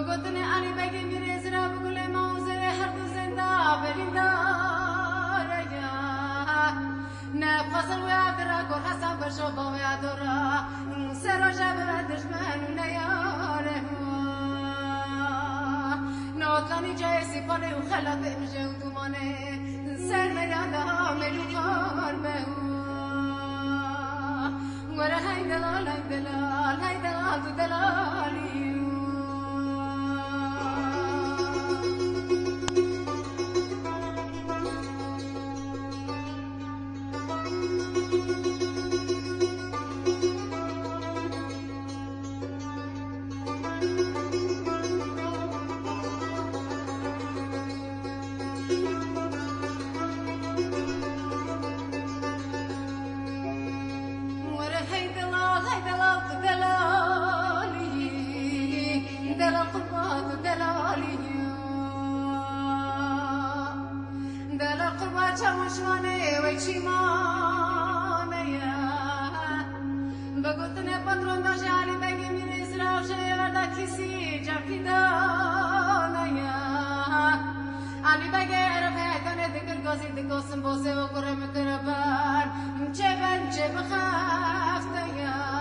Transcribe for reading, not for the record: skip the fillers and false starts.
بگوتنه علی بگی میره زرا بگوله موزه هر دو زنده برینداره نه فصل و عبدالله کن حسن بشو با و عدورا سر و جب دشمن نیاره نوتانی جای سیپانه و خلات امجه و دومانه سر میاده ملوکار به وره های دلال های دلال های دلال تو دلالی چمشوانه و چیمانه بگوتنه پندرون داشته علی بگی میره اسراف شه ورده کسی جفیدانه علی بگی عرفه کنه دکر گازی دکاسم باسه و کرم کربان چه بخفته